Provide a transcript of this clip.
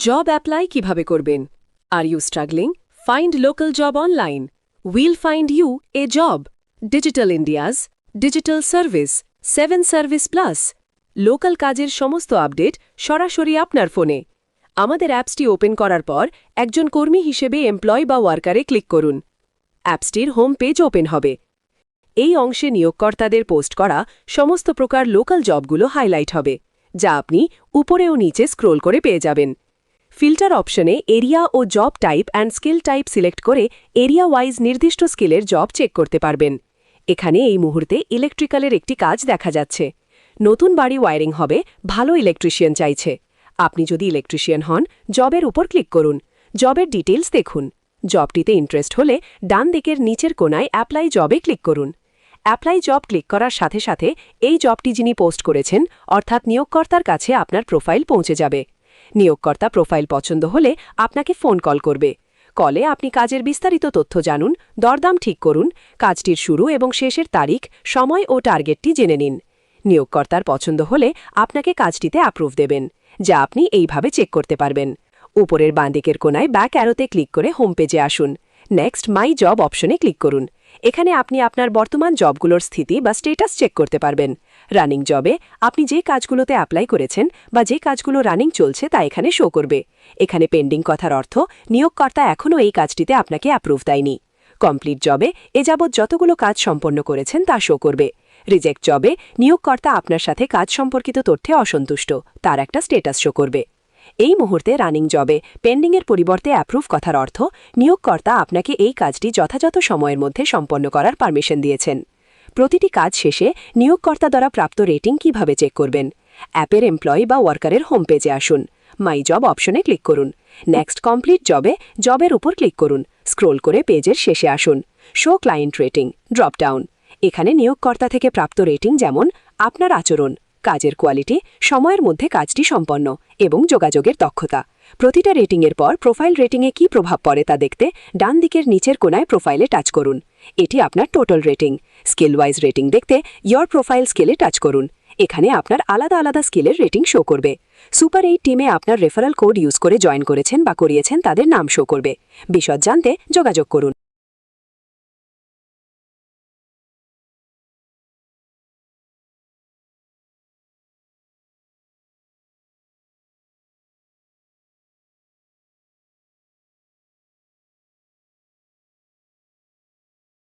Job apply কিভাবে করবেন? Are you struggling? Find local job online. Will find you a job. Digital India's digital service 7 service plus. Local কাজের সমস্ত update সরাসরি আপনার ফোনে। আমাদের অ্যাপসটি ওপেন করার পর একজন কর্মী হিসেবে এমপ্লয় বা ওয়ার্কারে ক্লিক করুন। অ্যাপসটির হোম পেজ ওপেন হবে। এই অংশে নিয়োগকর্তাদের পোস্ট করা সমস্ত প্রকার লোকাল জবগুলো হাইলাইট হবে, যা আপনি উপরে ও নিচে স্ক্রোল করে পেয়ে যাবেন। ফিল্টার অপশনে এরিয়া ও job type and skill type select করে এরিয়া ওয়াইজ নির্দিষ্ট স্কিলের জব চেক করতে পারবেন। এখানে এই মুহূর্তে ইলেকট্রিক্যালের একটি কাজ দেখা যাচ্ছে। নতুন বাড়ি ওয়ারিং হবে, ভালো ইলেকট্রিশিয়ান চাইছে। আপনি যদি ইলেকট্রিশিয়ান হন, জবের উপর ক্লিক করুন। জবের ডিটেইলস দেখুন। জবটিতে ইন্টারেস্ট হলে ডান দিকের নিচের কোণায় অ্যাপ্লাই জবে ক্লিক করুন। অ্যাপ্লাই জব ক্লিক করার সাথে সাথে এই জবটি যিনি পোস্ট করেছেন অর্থাৎ নিয়োগকর্তার কাছে আপনার প্রোফাইল পৌঁছে যাবে। নিয়োগকর্তা প্রোফাইল পছন্দ হলে আপনাকে ফোন কল করবে। কলে আপনি কাজের বিস্তারিত তথ্য জানুন, দরদাম ঠিক করুন, কাজটির শুরু এবং শেষের তারিখ, সময় ও টার্গেটটি জেনে নিন। নিয়োগকর্তার পছন্দ হলে আপনাকে কাজটিতে অ্যাপ্রুভ দেবেন, যা আপনি এইভাবে চেক করতে পারবেন। উপরের বাঁদিকের কোণায় ব্যাক অ্যারোতে ক্লিক করে হোম পেজে আসুন। নেক্সট মাই জব অপশনে ক্লিক করুন। এখানে আপনি আপনার বর্তমান জবগুলোর স্থিতি বা স্টেটাস চেক করতে পারবেন। রানিং জবে আপনি যে কাজগুলোতে অ্যাপ্লাই করেছেন বা যে কাজগুলো রানিং চলছে তা এখানে শো করবে। এখানে পেন্ডিং কথার অর্থ নিয়োগকর্তা এখনও এই কাজটিতে আপনাকে অ্যাপ্রুভ দেয়নি। কমপ্লিট জবে এ যাবৎ যতগুলো কাজ সম্পন্ন করেছেন তা শো করবে। রিজেক্ট জবে নিয়োগকর্তা আপনার সাথে কাজ সম্পর্কিত তথ্যে অসন্তুষ্ট, তার একটা স্টেটাস শো করবে। এই মুহূর্তে রানিং জবে পেন্ডিংয়ের পরিবর্তে অ্যাপ্রুভ কথার অর্থ নিয়োগকর্তা আপনাকে এই কাজটি যথাযথ সময়ের মধ্যে সম্পন্ন করার পারমিশন দিয়েছেন। প্রতিটি কাজ শেষে নিয়োগকর্তা দ্বারা প্রাপ্ত রেটিং কিভাবে চেক করবেন? অ্যাপের এমপ্লয়ি বা ওয়ার্কারের হোম পেজে আসুন। মাই জব অপশনে ক্লিক করুন। নেক্সট কমপ্লিট জবে জবের উপর ক্লিক করুন। স্ক্রোল করে পেজের শেষে আসুন। Show client rating drop down. এখানে নিয়োগকর্তা থেকে প্রাপ্ত রেটিং যেমন আপনার আচরণ, কাজের কোয়ালিটি, সময়ের মধ্যে কাজটি সম্পন্ন এবং যোগাযোগের দক্ষতা। প্রতিটা রেটিংয়ের পর প্রোফাইল রেটিংয়ে কী প্রভাব পড়ে তা দেখতে ডান দিকের নিচের কোণায় প্রোফাইলে টাচ করুন। এটি আপনার total rating. Skill wise rating দেখতে ইয়োর প্রোফাইল স্কিলে টাচ করুন। এখানে আপনার আলাদা আলাদা স্কিলের রেটিং শো করবে। সুপার 8 টিমে আপনার রেফারেল কোড ইউজ করে জয়েন করেছেন বা করিয়েছেন তাদের নাম শো করবে। বিশদ জানতে যোগাযোগ করুন।